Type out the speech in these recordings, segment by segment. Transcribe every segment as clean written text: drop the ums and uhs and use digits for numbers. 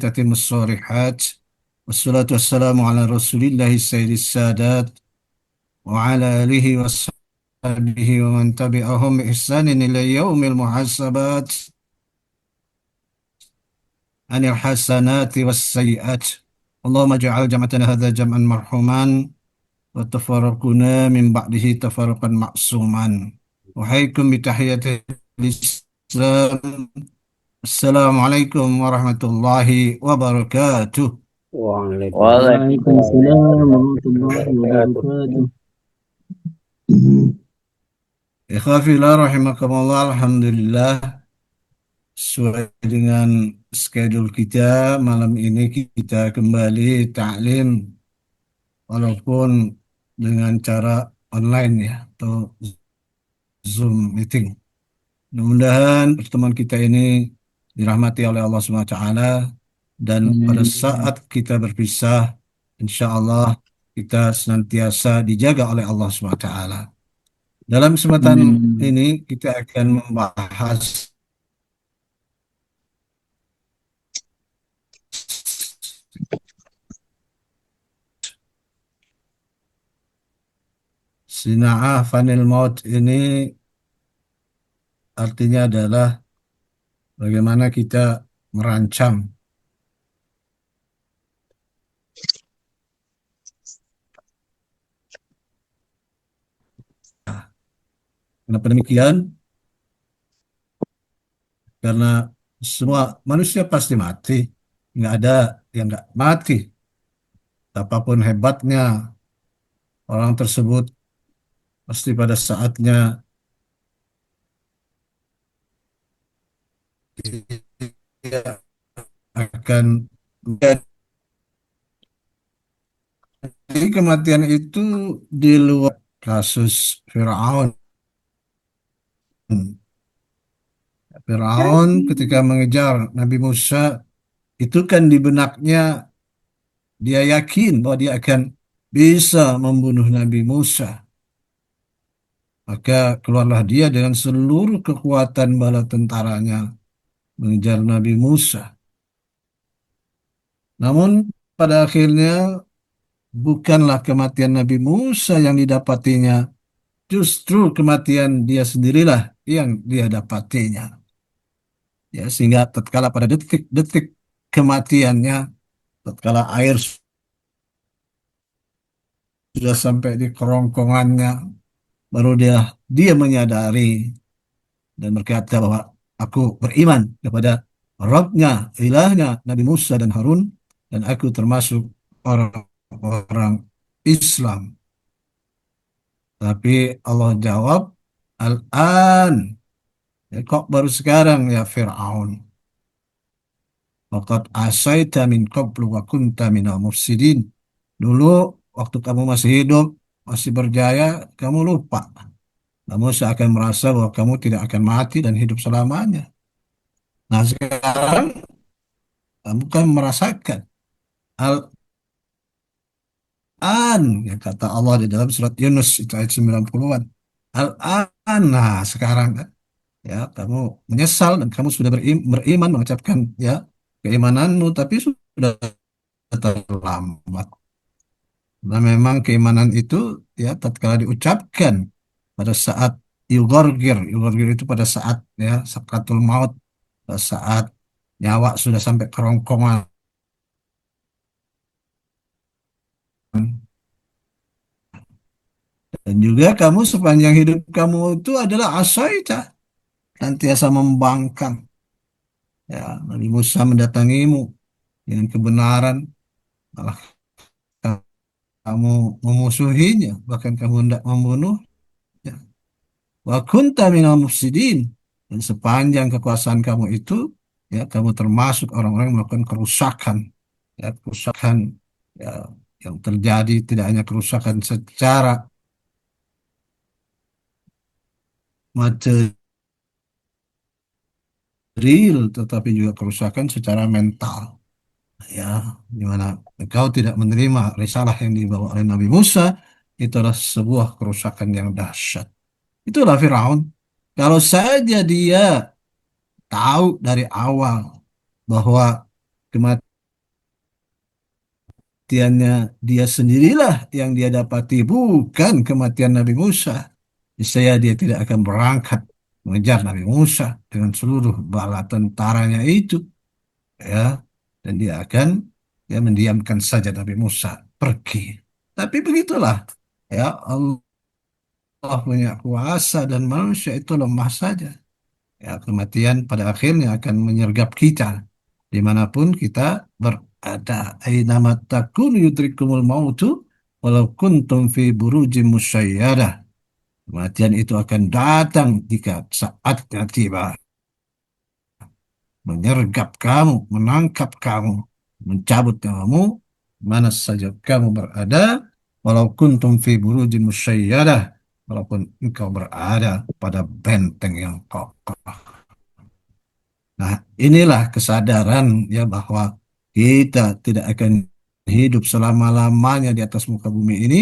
تتم الصالحات والصلاة والسلام على رسول الله السيد السادات وعلى آله وصحبه ومن تبعهم بإحسان إلى يوم المحاسبات عن الحسنات والسيئات. اللهم اجعل جمعتنا هذا جمعا مرحوما وتفرقنا من بعده تفرقا معصوما. أحييكم بتحية الإسلام. السلام عليكم ورحمة الله وبركاته. Waalaikumsalam Waalaikumsalam warahmatullahi warahmatullahi wabarakatuh. wabarakatuh. Ikhwafillah rahimakumullah, alhamdulillah sesuai dengan schedule kita malam ini kita kembali taklim walaupun dengan cara online ya atau Zoom meeting. Mudah-mudahan pertemuan kita ini dirahmati oleh Allah Subhanahu wa taala dan pada Amin. saat kita berpisah insya Allah kita senantiasa dijaga oleh Allah Subhanahu wa taala. Dalam kesempatan Amin. ini kita akan membahas sina'ah fanil maut ini artinya adalah bagaimana kita merancang. Kenapa demikian? Karena semua manusia pasti mati. Nggak ada yang nggak mati. Apapun hebatnya orang tersebut pasti pada saatnya dia akan jadi kematian itu di luar kasus Firaun. Firaun ketika mengejar Nabi Musa itu kan di benaknya dia yakin bahwa dia akan bisa membunuh Nabi Musa. Maka keluarlah dia dengan seluruh kekuatan bala tentaranya mengejar Nabi Musa. Namun pada akhirnya bukanlah kematian Nabi Musa yang didapatinya, justru kematian dia sendirilah yang dia dapatinya. Ya, sehingga tatkala pada detik-detik kematiannya, tatkala air sudah sampai di kerongkongannya, baru dia menyadari dan berkata bahwa aku beriman kepada Rabbnya, ilahnya Nabi Musa dan Harun, dan aku termasuk orang-orang Islam. Tapi Allah jawab, Al-an, ya, kok baru sekarang ya Fir'aun. Waqad asaita min qablu wa kunta minal mufsidin. Dulu waktu kamu masih hidup, masih berjaya, kamu lupa. Kamu seakan merasa bahwa kamu tidak akan mati dan hidup selamanya. Nah sekarang kamu kan merasakan Al-an, yang kata Allah di dalam surat Yunus itu ayat 90-an. Al-an, nah sekarang kan, ya kamu menyesal dan kamu sudah beriman mengucapkan ya keimananmu, tapi sudah terlambat. Nah, memang keimanan itu ya tatkala diucapkan pada saat yugorgir itu pada saat ya sakratul maut, pada saat nyawa sudah sampai kerongkongan. Dan juga kamu sepanjang hidup kamu itu adalah asaita, nantiasa membangkang. Ya, Nabi Musa mendatangimu dengan kebenaran, malah kamu memusuhinya, bahkan kamu hendak membunuh. Wa kunta minal mufsidin. Dan sepanjang kekuasaan kamu itu, ya kamu termasuk orang-orang yang melakukan kerusakan. Ya, kerusakan ya, yang terjadi tidak hanya kerusakan secara material, tetapi juga kerusakan secara mental. Ya, di mana engkau tidak menerima risalah yang dibawa oleh Nabi Musa, itu adalah sebuah kerusakan yang dahsyat. Itulah Firaun. Kalau saja dia tahu dari awal bahwa kematian kematiannya dia sendirilah yang dia dapati, bukan kematian Nabi Musa. Niscaya dia tidak akan berangkat mengejar Nabi Musa dengan seluruh bala tentaranya itu, ya, dan dia akan ya mendiamkan saja Nabi Musa pergi. Tapi begitulah, ya, Allah punya kuasa dan manusia itu lemah saja. Ya, kematian pada akhirnya akan menyergap kita dimanapun kita berada. Ainama takun yudrikumul mautu walau kuntum fi burujim musyayyadah. Kematian itu akan datang jika saatnya tiba, menyergap kamu, menangkap kamu, mencabut nyawamu, mana saja kamu berada, walau kuntum fi burujin musyayyadah, walaupun engkau berada pada benteng yang kokoh. Nah, inilah kesadaran ya bahwa kita tidak akan hidup selama-lamanya di atas muka bumi ini.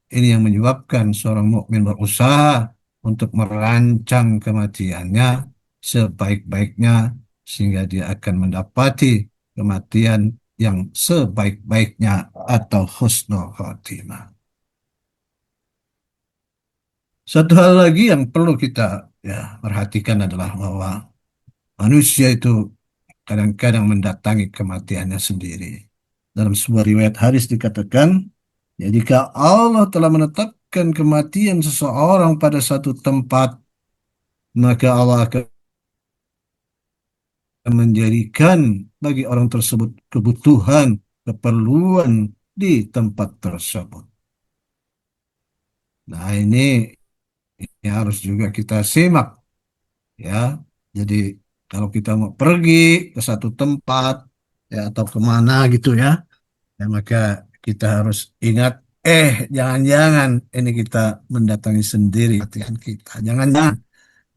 Ini yang menyebabkan seorang mukmin berusaha untuk merancang kematiannya sebaik-baiknya sehingga dia akan mendapati kematian yang sebaik-baiknya atau husnul khotimah. Satu hal lagi yang perlu kita ya perhatikan adalah bahwa manusia itu kadang-kadang mendatangi kematiannya sendiri. Dalam sebuah riwayat hadis dikatakan, ya, jika Allah telah menetapkan kematian seseorang pada satu tempat, maka Allah akan menjadikan bagi orang tersebut kebutuhan, keperluan di tempat tersebut. Nah, ini harus juga kita simak, ya. Jadi kalau kita mau pergi ke satu tempat, ya, atau kemana gitu ya, ya, maka kita harus ingat, jangan-jangan ini kita mendatangi sendiri latihan kita. Jangan-jangan,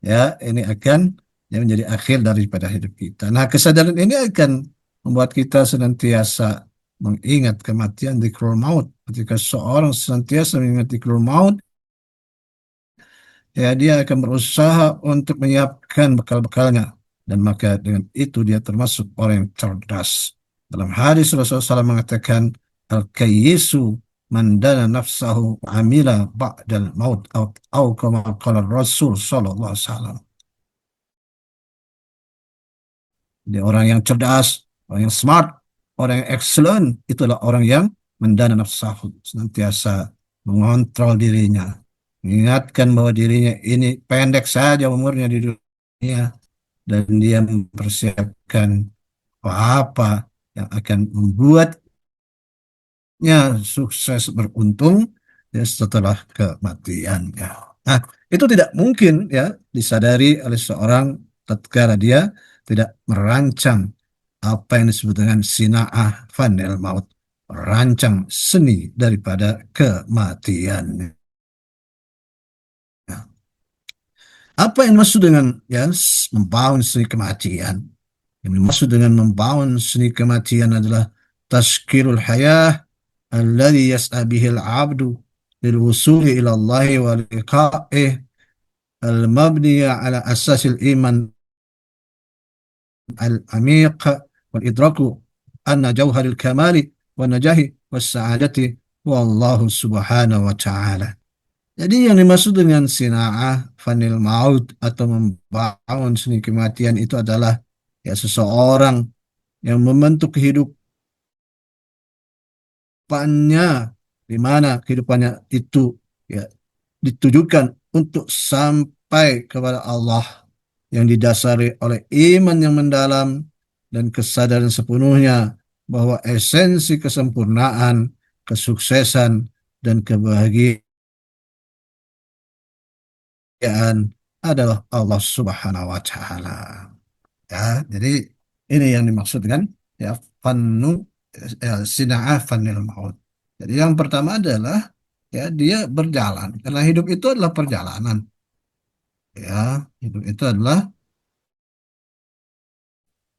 ya, ini akan ya menjadi akhir daripada hidup kita. Nah, kesadaran ini akan membuat kita senantiasa mengingat kematian di maut. Ketika seorang senantiasa mengingat di maut, ya dia akan berusaha untuk menyiapkan bekal-bekalnya. Dan maka dengan itu dia termasuk orang yang cerdas. Dalam hadis Rasulullah SAW mengatakan, Al-kayyisu man dana nafsahu amila ba'dal maut au kama qala Rasul sallallahu alaihi wasallam. Jadi orang yang cerdas, orang yang smart, orang yang excellent, itulah orang yang mendana nafsahu, senantiasa mengontrol dirinya, mengingatkan bahwa dirinya ini pendek saja umurnya di dunia, dan dia mempersiapkan apa yang akan membuatnya sukses beruntung ya setelah kematiannya. Nah, itu tidak mungkin ya disadari oleh seorang tatkala dia tidak merancang apa yang disebut dengan sina'ah fanil maut, merancang seni daripada kematian. Apa yang maksud dengan ya membangun seni kematian? Yang dimaksud dengan membangun seni kematian adalah tashkilul hayah alladhi yas'a bihil abdu lil wusuli ila Allah wa liqa'ih al-mabniya ala asasil iman al-amiq wal idraku anna jawharil kamali wa najahi was sa'adati wallahu subhanahu wa ta'ala. Jadi yang dimaksud dengan sina'ah fanil maut atau membangun seni kematian itu adalah ya seseorang yang membentuk kehidupannya di mana kehidupannya itu ya ditujukan untuk sampai kepada Allah yang didasari oleh iman yang mendalam dan kesadaran sepenuhnya bahwa esensi kesempurnaan, kesuksesan, dan kebahagiaan adalah Allah Subhanahu wa Ta'ala. Ya, jadi ini yang dimaksud dengan ya fannu sina'ah fanil maut. Jadi yang pertama adalah ya dia berjalan karena hidup itu adalah perjalanan. Ya, hidup itu adalah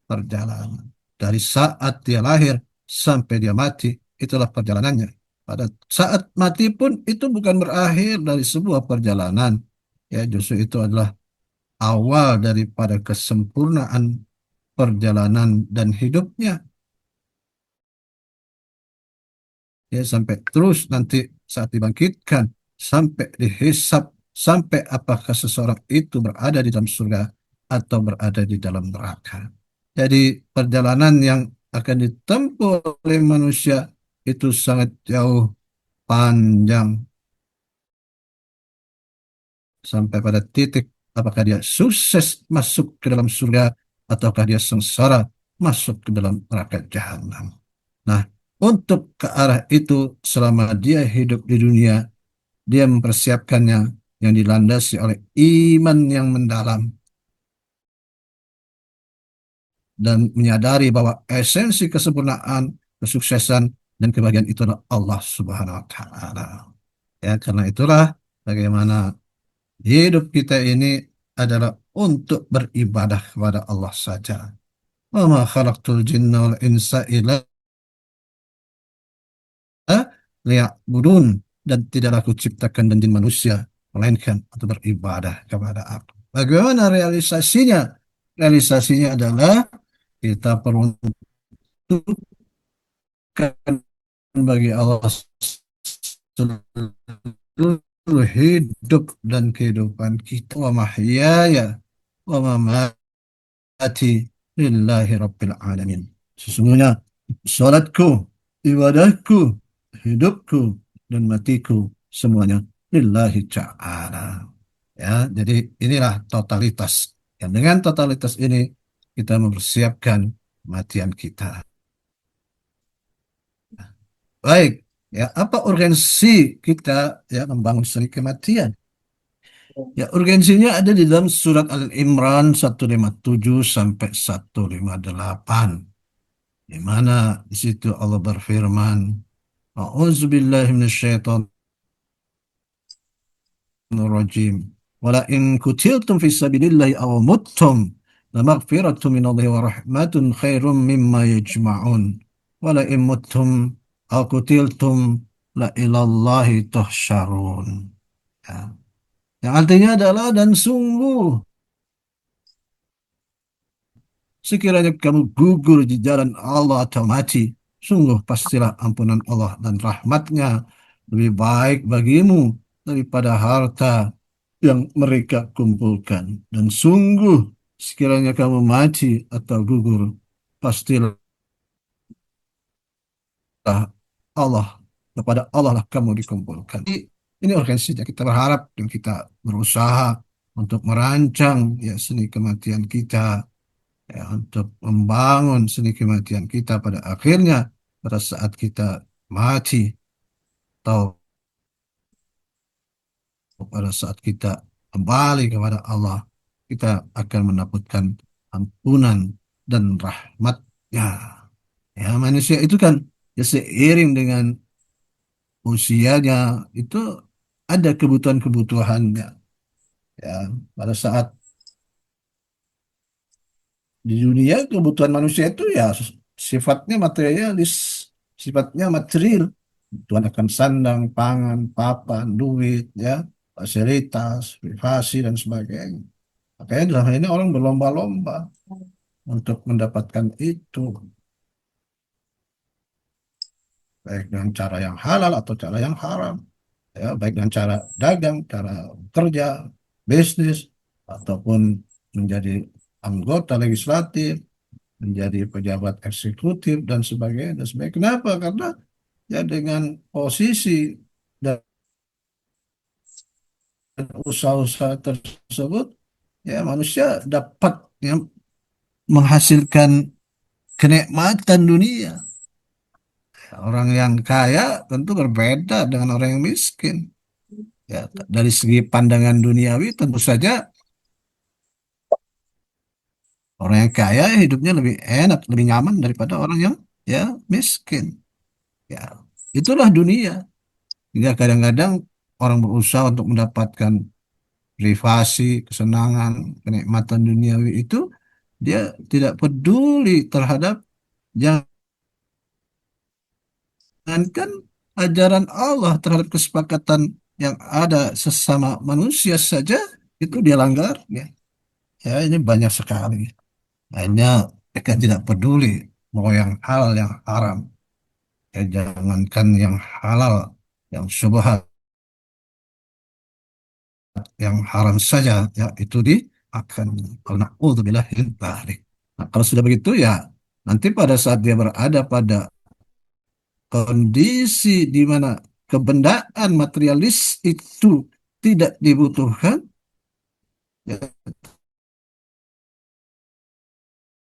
perjalanan. Dari saat dia lahir sampai dia mati, itulah perjalanannya. Pada saat mati pun itu bukan berakhir dari sebuah perjalanan. Ya, justru itu adalah awal daripada kesempurnaan perjalanan dan hidupnya. ya sampai terus nanti saat dibangkitkan, sampai dihisap, sampai apakah seseorang itu berada di dalam surga atau berada di dalam neraka. Jadi perjalanan yang akan ditempuh oleh manusia itu sangat jauh panjang sampai pada titik apakah dia sukses masuk ke dalam surga ataukah dia sengsara masuk ke dalam neraka jahanam. Nah, untuk ke arah itu selama dia hidup di dunia, dia mempersiapkannya yang dilandasi oleh iman yang mendalam dan menyadari bahwa esensi kesempurnaan, kesuksesan, dan kebahagiaan itu adalah Allah Subhanahu wa Ta'ala. Ya, karena itulah bagaimana hidup kita ini adalah untuk beribadah kepada Allah saja. Wa ma khalaqtul jinna wal insa illa liya'budun, dan tidaklah aku ciptakan dan jin manusia melainkan untuk beribadah kepada aku. Bagaimana realisasinya? Realisasinya adalah kita peruntukkan bagi Allah seluruh hidup dan kehidupan kita. Wa mahyaya wa mamati lillahi rabbil alamin. Sesungguhnya salatku, ibadahku, hidupku, dan matiku semuanya lillahi ta'ala. Ya, jadi inilah totalitas. Dan dengan totalitas ini kita mempersiapkan kematian kita. Baik, ya apa urgensi kita ya membangun seni kematian? Ya, urgensinya ada di dalam surat Al-Imran 157 sampai 158. Di mana di situ Allah berfirman, A'udzubillahi minasyaitonir rajim. Wala in kutiltum fi sabilillahi aw muttum lamaghfiratu minallahi wa rahmatun khairum mimma yajma'un. Wala in muttum aw kutiltum la ilallahi tuhsyarun. Ya. Yang artinya adalah dan sungguh sekiranya kamu gugur di jalan Allah atau mati, sungguh pastilah ampunan Allah dan rahmatnya lebih baik bagimu daripada harta yang mereka kumpulkan. Dan sungguh sekiranya kamu mati atau gugur, pastilah Allah, kepada Allah lah kamu dikumpulkan. Ini urgensinya kita berharap dan kita berusaha untuk merancang ya seni kematian kita, ya, untuk membangun seni kematian kita pada akhirnya pada saat kita mati atau pada saat kita kembali kepada Allah, kita akan mendapatkan ampunan dan rahmatnya. Ya, manusia itu kan ya seiring dengan usianya itu ada kebutuhan-kebutuhannya. Ya, pada saat di dunia kebutuhan manusia itu ya sifatnya materialis, sifatnya material. Kebutuhan akan sandang, pangan, papan, duit, ya, fasilitas, privasi dan sebagainya. Makanya dalam hal ini orang berlomba-lomba untuk mendapatkan itu, baik dengan cara yang halal atau cara yang haram, ya, baik dengan cara dagang, cara kerja, bisnis, ataupun menjadi anggota legislatif, menjadi pejabat eksekutif dan sebagainya dan sebagainya. Kenapa? Karena ya dengan posisi dan usaha-usaha tersebut ya manusia dapat ya, menghasilkan kenikmatan dunia. Orang yang kaya tentu berbeda dengan orang yang miskin. Ya, dari segi pandangan duniawi tentu saja orang yang kaya hidupnya lebih enak, lebih nyaman daripada orang yang ya miskin. Ya, itulah dunia. Hingga kadang-kadang orang berusaha untuk mendapatkan privasi, kesenangan, kenikmatan duniawi itu dia tidak peduli terhadap jangankan ajaran Allah terhadap kesepakatan yang ada sesama manusia saja itu dia langgar ya. Ya ini banyak sekali. Akhirnya mereka tidak peduli mau yang halal yang haram. Ya, jangankan yang halal, yang syubhat, yang haram saja, ya itu akan kalau naudzubillah min dzalik. Nah, kalau sudah begitu ya nanti pada saat dia berada pada kondisi di mana kebendaan materialis itu tidak dibutuhkan, ya,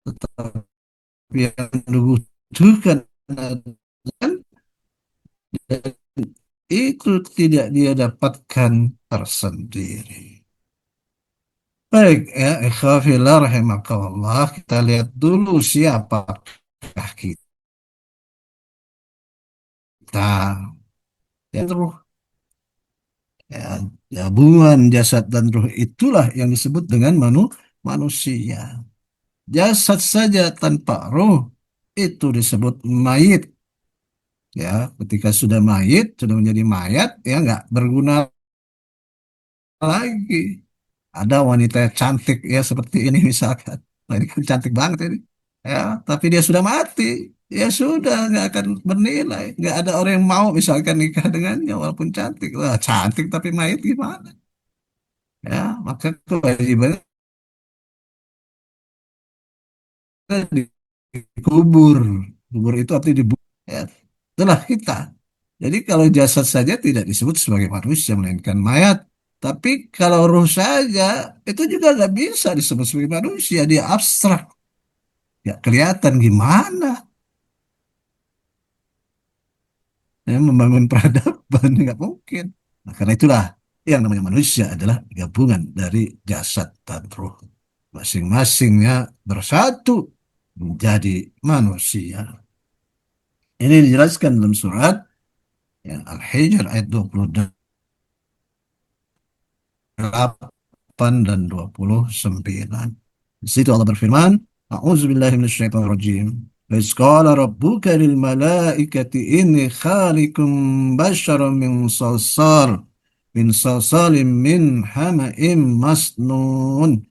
tetapi yang dibutuhkan adalah itu tidak dia dapatkan tersendiri. Baik ya, ikhwafillah rahimakallah, kita lihat dulu siapakah kita. Ya, ruh, ya, gabungan jasad dan ruh itulah yang disebut dengan manusia. Jasad saja tanpa ruh itu disebut mayit. Ya, ketika sudah mayit, sudah menjadi mayat, ya nggak berguna lagi. Ada wanita yang cantik ya seperti ini misalkan. Nah, ini kan cantik banget ini. Ya, tapi dia sudah mati. Ya sudah, nggak akan bernilai. Nggak ada orang yang mau misalkan nikah dengannya walaupun cantik. Wah, cantik tapi mayit gimana? Ya, maka kewajibannya dikubur. Kubur itu artinya dibuang. Ya, itulah kita. Jadi kalau jasad saja tidak disebut sebagai manusia, melainkan mayat. Tapi kalau ruh saja, itu juga nggak bisa disebut sebagai manusia. Dia abstrak. Ya kelihatan gimana ya, membangun peradaban. Nggak mungkin. Nah, karena itulah yang namanya manusia adalah gabungan dari jasad dan ruh. Masing-masingnya bersatu menjadi manusia. Ini dijelaskan dalam surat ya, Al-Hijr ayat 28 dan 29. Di situ Allah berfirman, A'udzubillahi minasyaitonirrajim. Wa iz qala rabbuka lil malaikati inni khaliqum basyaran min salsalin min hama'im masnun.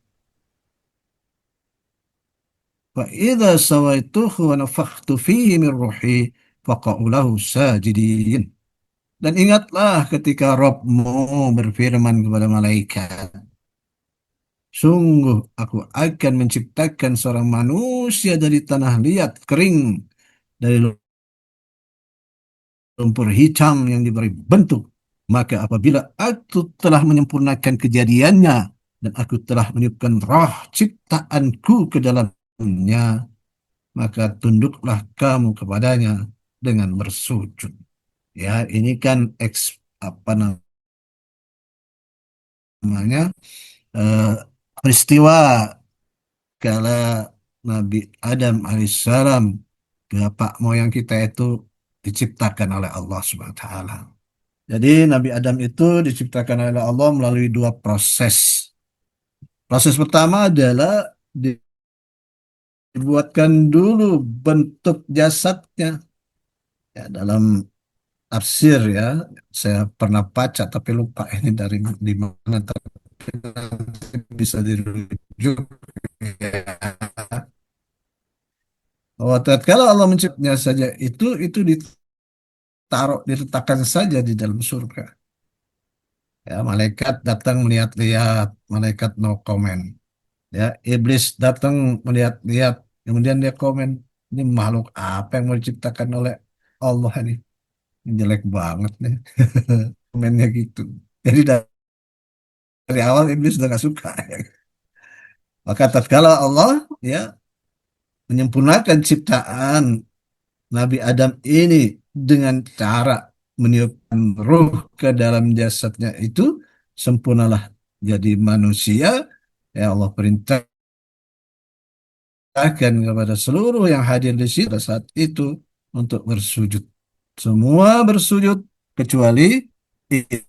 Fa idza sawaituhu wa nafakhtu fihi min ruhi faqa'u lahu sajidin. Dan ingatlah ketika Rabbmu berfirman kepada malaikat, sungguh aku akan menciptakan seorang manusia dari tanah liat kering, dari lumpur hitam yang diberi bentuk. Maka apabila aku telah menyempurnakan kejadiannya dan aku telah meniupkan roh ciptaanku ke dalamnya, maka tunduklah kamu kepadanya dengan bersujud. Ya, ini kan apa namanya eh, peristiwa kala Nabi Adam alaihissalam, bapak moyang kita itu diciptakan oleh Allah Subhanahu wa taala. Jadi Nabi Adam itu diciptakan oleh Allah melalui dua proses. Proses pertama adalah dibuatkan dulu bentuk jasadnya. Ya, dalam tafsir ya, saya pernah baca tapi lupa ini dari di mana, tapi bisa dirujuk ya. Bahwa tatkala Allah menciptanya saja itu ditaruh diletakkan saja di dalam surga. Ya, malaikat datang melihat-lihat, malaikat no comment. Ya, iblis datang melihat-lihat, kemudian dia komen, ini makhluk apa yang mau diciptakan oleh Allah ini? Ini jelek banget nih. Komennya gitu. Jadi dari awal iblis sudah gak suka. Maka tatkala Allah ya menyempurnakan ciptaan Nabi Adam ini dengan cara meniupkan ruh ke dalam jasadnya itu, sempurnalah jadi manusia. Ya Allah perintahkan kepada seluruh yang hadir di situ pada saat itu untuk bersujud. Semua bersujud kecuali iblis.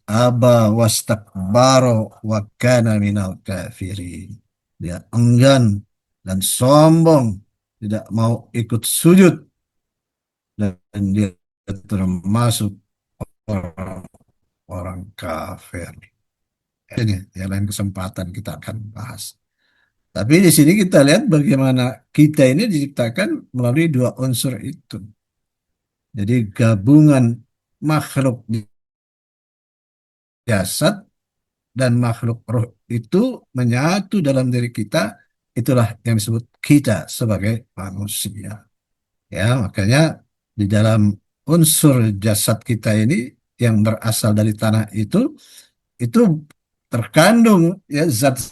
Aba wastakbaro wa kana minal kafirin. Dia enggan dan sombong, tidak mau ikut sujud, dan dia termasuk orang kafir. Ini ya lain kesempatan kita akan bahas. Tapi di sini kita lihat bagaimana kita ini diciptakan melalui dua unsur itu. Jadi gabungan makhluk jasad dan makhluk roh itu menyatu dalam diri kita. Itulah yang disebut kita sebagai manusia. Ya, makanya di dalam unsur jasad kita ini yang berasal dari tanah itu terkandung ya zat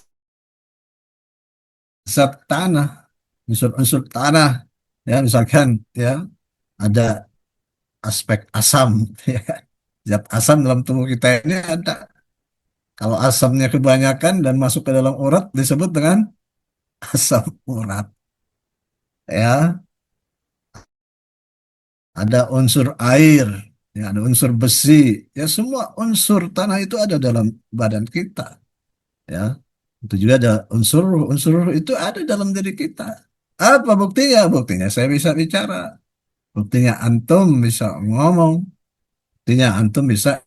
tanah, unsur-unsur tanah. Ya, misalkan ya ada aspek asam. Ya. Zat asam dalam tubuh kita ini ada. Kalau asamnya kebanyakan dan masuk ke dalam urat disebut dengan asam urat. Ya, ada unsur air, ya, ada unsur besi, ya semua unsur tanah itu ada dalam badan kita. Ya, itu juga ada unsur itu ada dalam diri kita. Apa buktinya? Buktinya saya bisa bicara. Buktinya antum bisa ngomong. Buktinya antum bisa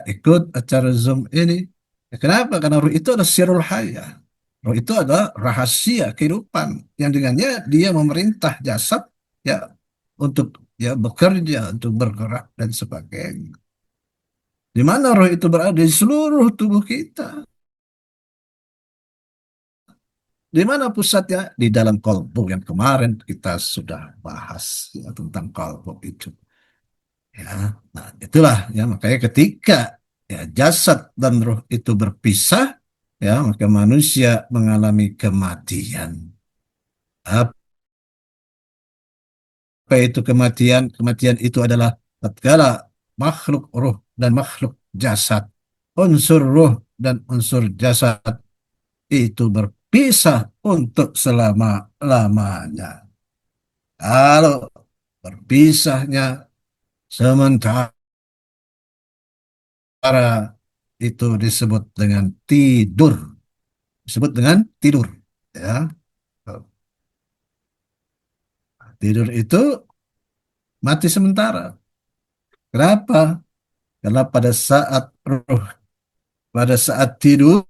ikut acara Zoom ini. Ya, kenapa? Karena ruh itu adalah sirul hayah. Ruh itu adalah rahasia kehidupan yang dengannya dia memerintah jasad ya untuk ya bekerja, untuk bergerak dan sebagainya. Di mana roh itu berada di seluruh tubuh kita. Di mana pusatnya? Di dalam kolbu yang kemarin kita sudah bahas ya, tentang kolbu itu. Ya, nah itulah ya makanya ketika ya jasad dan roh itu berpisah, ya maka manusia mengalami kematian. Apa itu kematian? Kematian itu adalah tatkala makhluk roh dan makhluk jasad, unsur roh dan unsur jasad itu berpisah untuk selama-lamanya. Kalau berpisahnya sementara itu disebut dengan tidur, disebut dengan tidur. Ya, tidur itu mati sementara. Kenapa? Karena pada saat tidur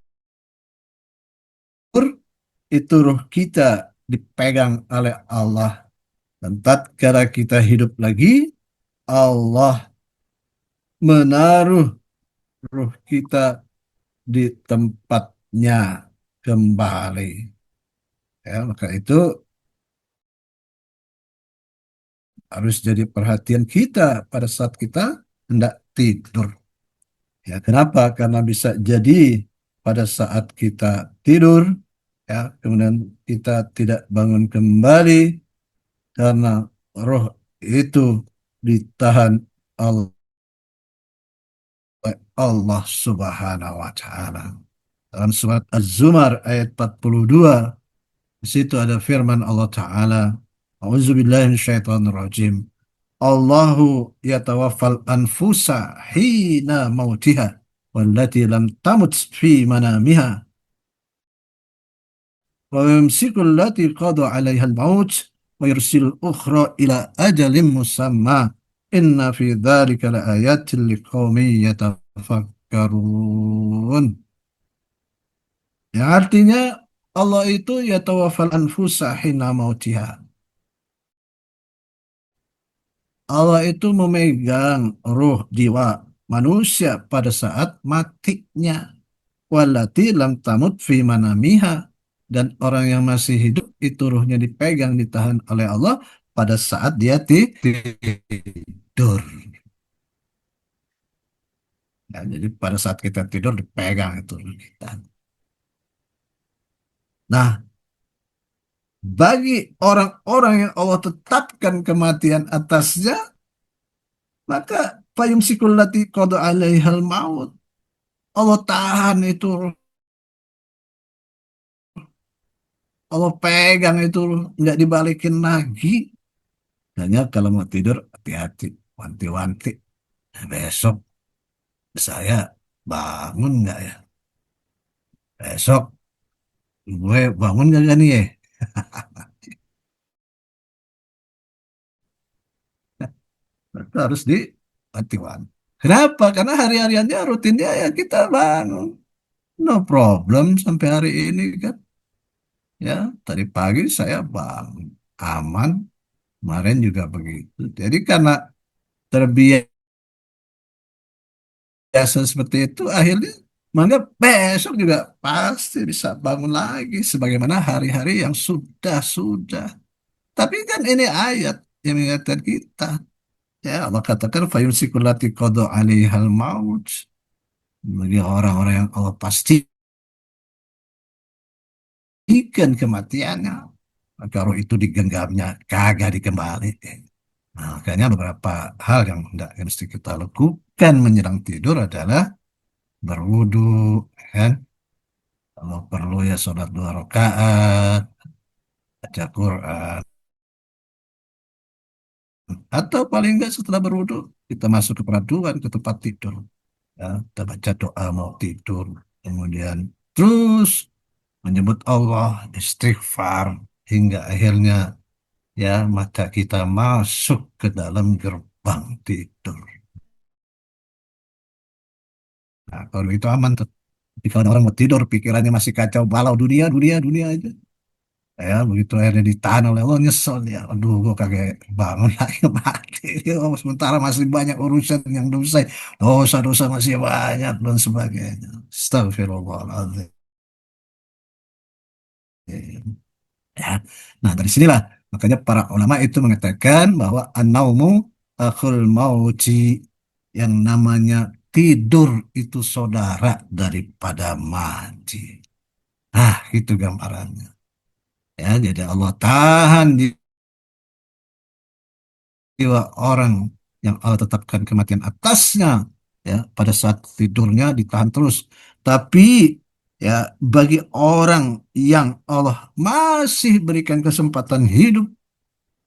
itu roh kita dipegang oleh Allah. Dan tatkala kita hidup lagi, Allah menaruh roh kita di tempatnya kembali. Ya, maka itu harus jadi perhatian kita pada saat kita hendak tidur. Ya, kenapa? Karena bisa jadi pada saat kita tidur, ya, kemudian kita tidak bangun kembali karena roh itu ditahan oleh Allah Subhanahu wa taala. Dalam surat Az-Zumar ayat 42, di situ ada firman Allah taala, A'udzubillahi minasyaitonir rajim. Allahu yatawaffal anfusa hina mautiha wallati lam tamut fi manamiha wa yumsiku allati qada 'alaiha al-maut wa yursil ukhra ila ajalin musamma inna fi dzalika laayatin liqaumin yatafakkarun. Ya artinya Allah itu yatawaffal anfusa hina mautiha. Allah itu memegang ruh jiwa manusia pada saat matinya. Walati lam tamut fi manamiha. Dan orang yang masih hidup itu ruhnya dipegang, ditahan oleh Allah pada saat dia tidur. Ya, jadi pada saat kita tidur dipegang itu ruh kita. Nah, bagi orang-orang yang Allah tetapkan kematian atasnya, maka fayumsikul lati qada alaihal maut. Allah tahan itu, Allah pegang itu, nggak dibalikin lagi. Hanya kalau mau tidur, hati-hati, wanti-wanti. Besok saya bangun nggak ya? Besok gue bangun nggak nih ya? Itu harus diwanti-wanti. Kenapa? Karena hari-hariannya rutinnya ya kita bangun. no problem sampai hari ini kan. Ya, tadi pagi saya bangun aman, kemarin juga begitu. Jadi karena terbiasa seperti itu, akhirnya menganggap besok juga pasti bisa bangun lagi sebagaimana hari-hari yang sudah. Tapi kan ini ayat yang mengingatkan kita. Ya, Allah katakan fayumsikul lati qada 'alaihal maut. Bagi orang-orang yang Allah pastikan kematiannya, maka roh itu digenggamnya, kagak dikembalikan. Nah, makanya beberapa hal yang tidak mesti kita lakukan menjelang tidur adalah berwudu, kan? Kalau perlu ya sholat 2 rakaat, baca Quran, atau paling enggak setelah berwudu kita masuk ke peraduan ke tempat tidur, ya, kita baca doa mau tidur, kemudian terus menyebut Allah, istighfar hingga akhirnya ya mata kita masuk ke dalam gerbang tidur. Nah, kalau itu aman tuh. Tapi kalau orang mau tidur, pikirannya masih kacau balau dunia aja. Ya, begitu akhirnya ditahan oleh Allah, nyesel ya. Aduh, gue kagak bangun lagi mati. Oh, sementara masih banyak urusan yang belum selesai. Dosa-dosa masih banyak dan sebagainya. Astagfirullahaladzim. Ya. Nah, dari sinilah makanya para ulama itu mengatakan bahwa an-naumu akhul mauti, yang namanya tidur itu saudara daripada mati. Nah, itu gambarannya. Ya, jadi Allah tahan jiwa orang yang Allah tetapkan kematian atasnya, ya, pada saat tidurnya ditahan terus. Tapi ya, bagi orang yang Allah masih berikan kesempatan hidup,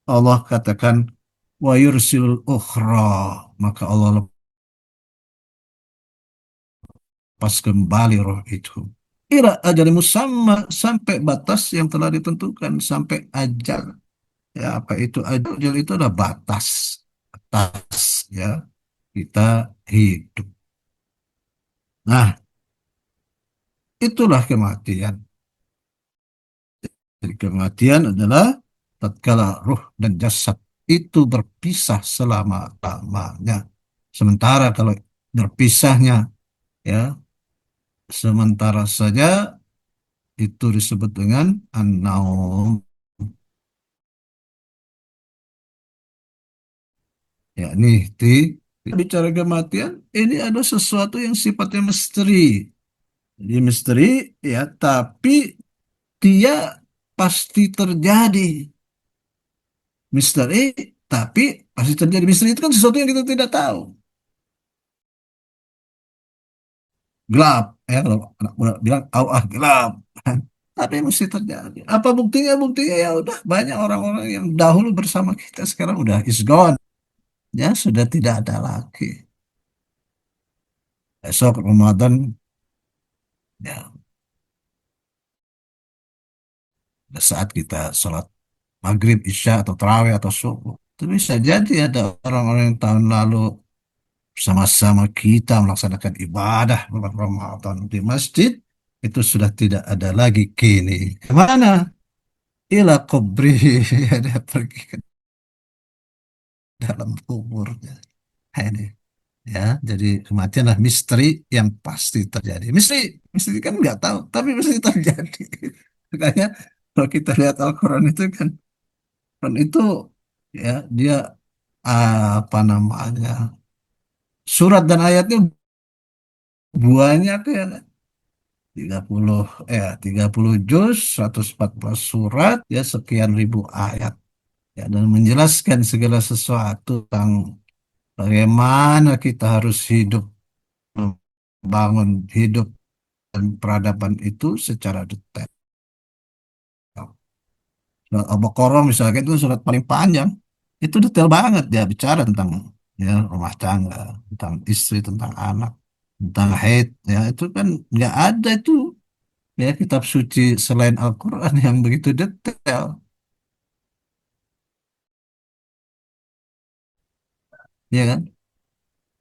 Allah katakan wa yursilul ukhra, maka Allah lepas kembali roh itu ila ajal musamma, sampai batas yang telah ditentukan, sampai ajal. Ya, apa itu ajal? Ajal itu adalah batas ya kita hidup. Nah, itulah kematian. Jadi kematian adalah tatkala ruh dan jasad itu berpisah selama-lamanya. Sementara kalau berpisahnya ya sementara saja, itu disebut dengan an-naum. Ya, nih, bicara kematian, ini ada sesuatu yang sifatnya misteri. Jadi misteri, ya, tapi dia pasti terjadi. Misteri, tapi pasti terjadi. Misteri itu kan sesuatu yang kita tidak tahu. Gelap, ya, kalau anak muda bilang, gelap. Tapi mesti terjadi. Apa buktinya? Buktinya ya udah banyak orang-orang yang dahulu bersama kita sekarang udah is gone. Ya, sudah tidak ada lagi. Esok Ramadan, ya, pada saat kita sholat maghrib, isya, atau tarawih, atau subuh. Itu bisa jadi ada orang-orang yang tahun lalu bersama-sama kita melaksanakan ibadah bulan Ramadan di masjid, itu sudah tidak ada lagi kini. Kemana? Ila kubri. Dia pergi ke dalam kuburnya. Nah, ini ya, jadi kematianlah misteri yang pasti terjadi. Misteri kan nggak tahu, tapi mesti terjadi. Makanya kalau kita lihat Al-Quran itu kan, Quran itu ya dia apa namanya, surat dan ayatnya banyak ya, 30 30 juz, 114 surat, ya, sekian ribu ayat, ya, dan menjelaskan segala sesuatu tentang bagaimana kita harus hidup, membangun hidup dan peradaban itu secara detail. Surat Al-Baqarah misalnya itu surat paling panjang, itu detail banget dia bicara tentang ya rumah tangga, tentang istri, tentang anak, tentang haid, ya itu kan nggak ada itu ya kitab suci selain Al-Quran yang begitu detail, ya kan?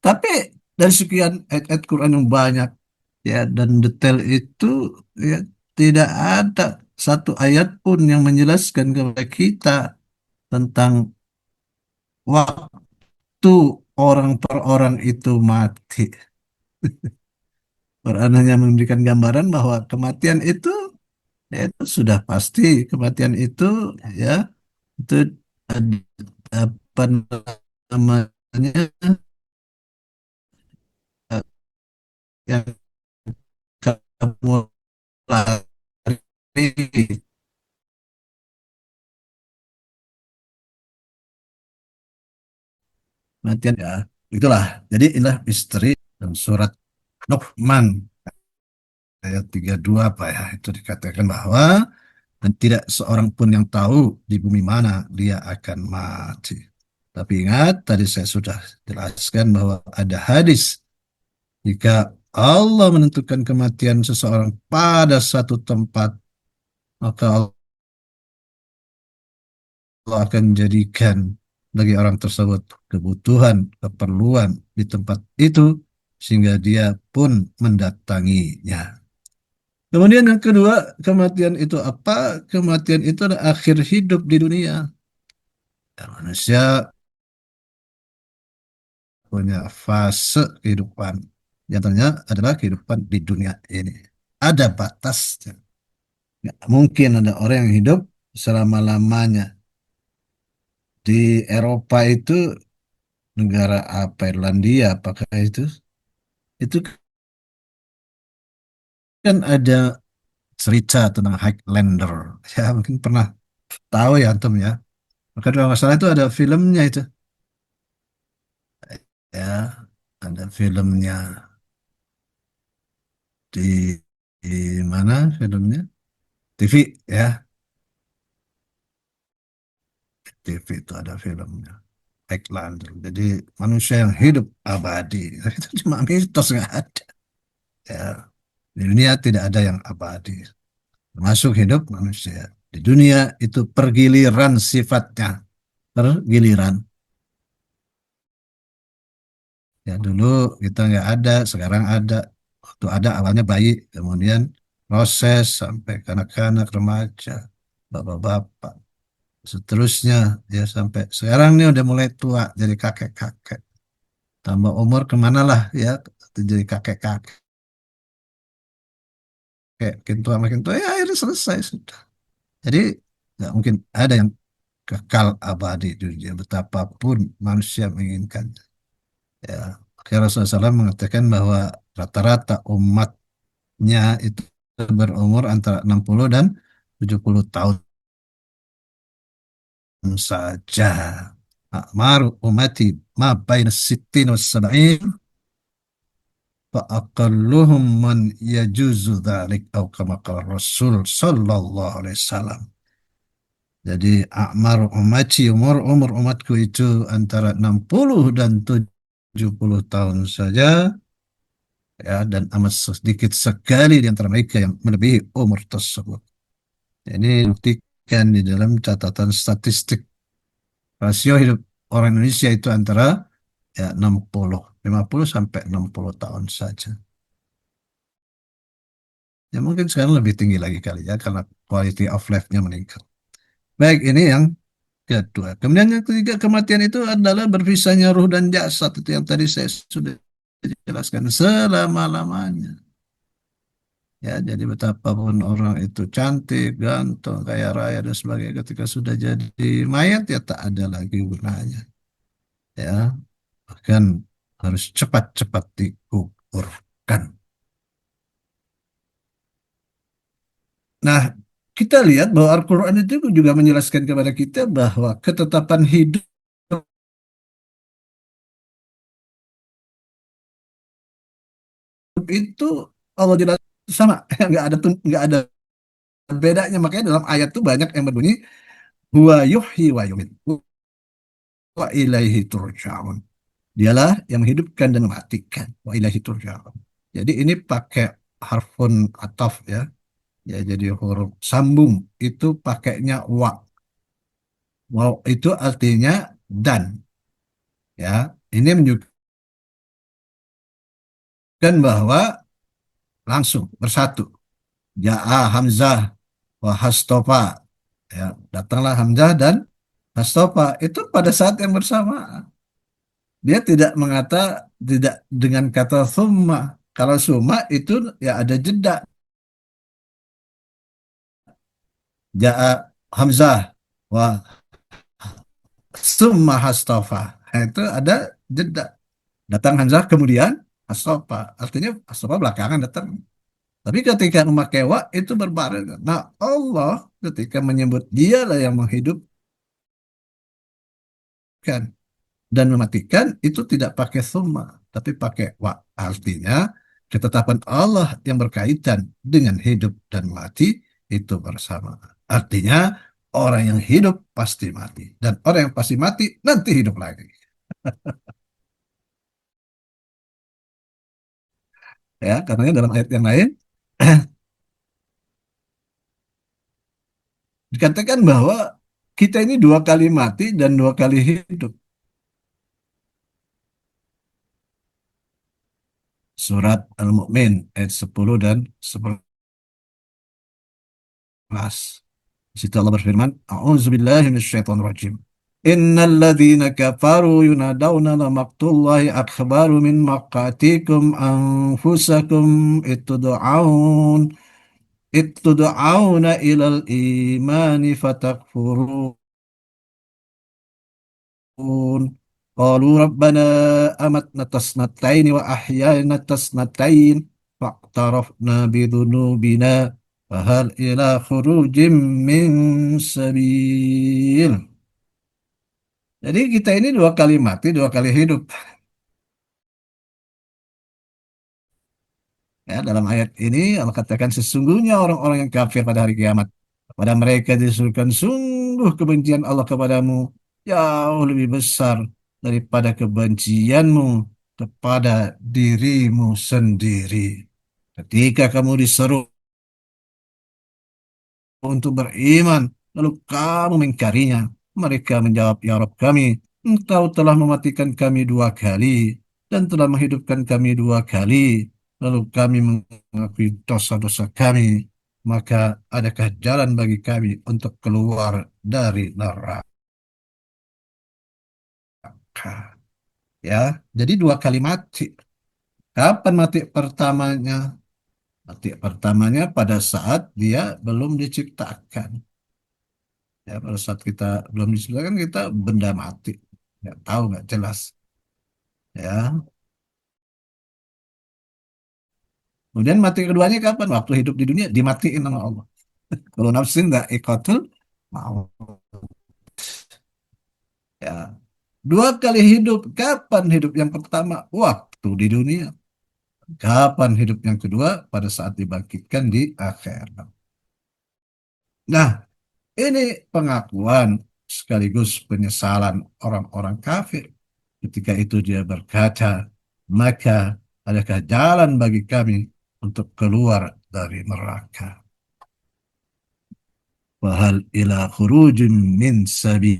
Tapi dari sekian ayat-ayat Quran yang banyak, ya, dan detail itu ya tidak ada satu ayat pun yang menjelaskan kepada kita tentang waktu orang per orang itu mati. Quran hanya memberikan gambaran bahwa kematian itu, ya, itu sudah pasti. Kematian itu, ya, itu ada apa namanya, eh, yang kamu lari, kematian, ya, itulah. Jadi inilah misteri dan surat Luqman ayat 32 apa ya, itu dikatakan bahwa dan tidak seorang pun yang tahu di bumi mana dia akan mati. Tapi ingat, tadi saya sudah jelaskan bahwa ada hadis, jika Allah menentukan kematian seseorang pada satu tempat, maka Allah akan menjadikan bagi orang tersebut kebutuhan, keperluan di tempat itu, sehingga dia pun mendatanginya. Kemudian yang kedua, kematian itu apa? Kematian itu adalah akhir hidup di dunia. Dan manusia punya fase kehidupan. Nyatanya adalah kehidupan di dunia ini. Ada batasnya. Nggak mungkin ada orang yang hidup selama-lamanya. Di Eropa itu, negara apa, Irlandia apakah itu? Itu kan ada cerita tentang Highlander. Ya mungkin pernah tahu ya antum ya. Maka kalau nggak salah itu ada filmnya itu. Ya, ada filmnya di, di mana filmnya? TV ya, TV itu ada filmnya. Highlander. Jadi manusia yang hidup abadi. Itu cuma mitos, nggak ada. Ya, di dunia tidak ada yang abadi. Termasuk hidup manusia. Di dunia itu pergiliran sifatnya. Pergiliran. Ya dulu kita nggak ada, sekarang ada. Waktu ada awalnya bayi, kemudian proses sampai kanak-kanak, remaja, bapak-bapak, seterusnya ya sampai sekarang nih udah mulai tua jadi kakek-kakek. Tambah umur kemana lah ya, jadi kakek-kakek, makin tua makin tua, ya akhirnya selesai sudah. Jadi nggak mungkin ada yang kekal abadi di dunia betapapun manusia menginginkan. Ya, akhirnya Rasulullah SAW mengatakan bahwa rata-rata umatnya itu berumur antara 60 dan 70 tahun saja. A'maru umati ma baina sittin wa sab'in fa aqalluhum man yajuzu dzalik atau kama qala Rasul sallallahu alaihi wasallam. Jadi a'mar umati, umur umatku itu antara 60 dan 70 tahun saja, ya, dan amat sedikit sekali di antara mereka yang melebihi umur tersebut. Ini buktikan di dalam catatan statistik rasio hidup orang Indonesia itu antara, ya, 60, 50 sampai 60 tahun saja. Ya mungkin sekarang lebih tinggi lagi kali ya karena quality of life-nya meningkat. Baik, ini yang kedua. Kemudian yang ketiga, kematian itu adalah berpisahnya ruh dan jasad. Itu yang tadi saya sudah jelaskan, selama-lamanya. Ya, jadi betapapun orang itu cantik, ganteng, kaya raya dan sebagainya, ketika sudah jadi mayat ya tak ada lagi gunanya. Ya, bahkan harus cepat-cepat dikuburkan. Nah, kita lihat bahwa Al-Quran itu juga menjelaskan kepada kita bahwa ketetapan hidup itu Allah jelas sama, nggak ada bedanya. Makanya dalam ayat itu banyak yang berbunyi huwa yuhyi wa yumiit wa ilaihi turja'un. Dialah yang menghidupkan dan mematikan, wa ilaihi turja'un. Jadi ini pakai harfun ataf ya. Ya, jadi huruf sambung itu pakainya wa. Wa itu artinya dan, ya. Ini menunjukkan bahwa langsung bersatu. Ja'a Hamzah wa Hastofa. Ya, datanglah Hamzah dan Hastofa. Itu pada saat yang bersamaan. Dia tidak tidak dengan kata summa. Kalau summa itu ya ada jeda. Ja'a Hamzah wa summa Hastofa. Nah, itu ada jeda. Datang Hamzah kemudian Hastofa. Artinya Hastofa belakangan datang. Tapi ketika memakai wa itu berbarengan. Nah, Allah ketika menyebut dialah yang menghidupkan dan mematikan itu tidak pakai summa, tapi pakai wa. Artinya ketetapan Allah yang berkaitan dengan hidup dan mati itu bersama. Artinya orang yang hidup pasti mati dan orang yang pasti mati nanti hidup lagi. Ya, karena dalam ayat yang lain dikatakan bahwa kita ini dua kali mati dan dua kali hidup. Surat Al-Mu'min ayat 10 dan 11. Di situ Allah berfirman, A'udzubillahi minasyaitonirrajim. Innal ladzina kafaru yunadawna lamaqtullahi akbaru min maqatikum anfusakum ittud'auna ilal imani fatakfurun. Qalu rabbana amatna tasnataini wa ahyayna tasnatain fa'tarafna bidhunubina fahal ila khurujim min sabil. Jadi kita ini dua kali mati, dua kali hidup. Ya, dalam ayat ini Allah katakan sesungguhnya orang-orang yang kafir pada hari kiamat. Kepada mereka disuruhkan sungguh kebencian Allah kepadamu jauh lebih besar daripada kebencianmu kepada dirimu sendiri. Ketika kamu diseru untuk beriman, lalu kamu mengingkarinya. Mereka menjawab, Ya Rabb kami, Engkau telah mematikan kami dua kali dan telah menghidupkan kami dua kali. Lalu kami mengakui dosa-dosa kami. Maka adakah jalan bagi kami untuk keluar dari neraka? Ya, jadi dua kali mati. Kapan mati pertamanya? Mati pertamanya pada saat dia belum diciptakan. Ya, pada saat kita belum diciptakan kita benda mati, nggak tahu nggak jelas. Ya, kemudian mati keduanya kapan? Waktu hidup di dunia dimatiin sama Allah. Kalau nafsin nggak ikotul mau. Ya, dua kali hidup. Kapan hidup yang pertama? Waktu di dunia. Kapan hidup yang kedua? Pada saat dibangkitkan di akhirat. Nah, ini pengakuan sekaligus penyesalan orang-orang kafir. Ketika itu dia berkata, maka adakah jalan bagi kami untuk keluar dari neraka? Wahal ila khurujin min sabil.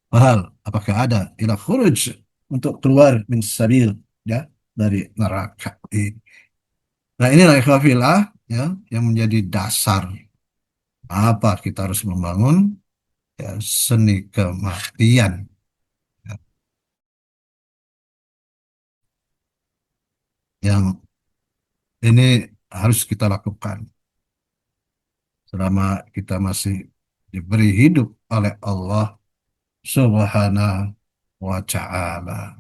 Wahal, apakah ada ila khuruj untuk keluar min sabil, ya, dari neraka ini. Nah, inilah ikhwafillah, ya, yang menjadi dasar apa kita harus membangun, ya, seni kematian, ya, yang ini harus kita lakukan selama kita masih diberi hidup oleh Allah Subhanahu wa Ta'ala.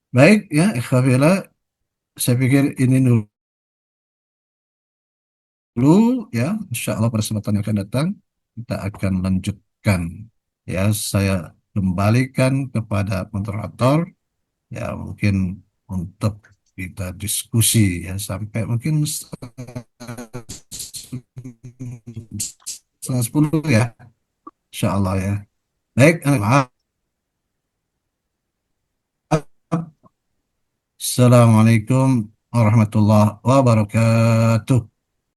Baik, ya, ikhwafillah, saya pikir ini dulu, ya. Insya Allah pada kesempatan yang akan datang kita akan lanjutkan. Ya, saya kembalikan kepada moderator, ya, mungkin untuk kita diskusi, ya, sampai mungkin setengah 10, ya, insya Allah, ya. Baik, maaf. Assalamualaikum warahmatullahi wabarakatuh.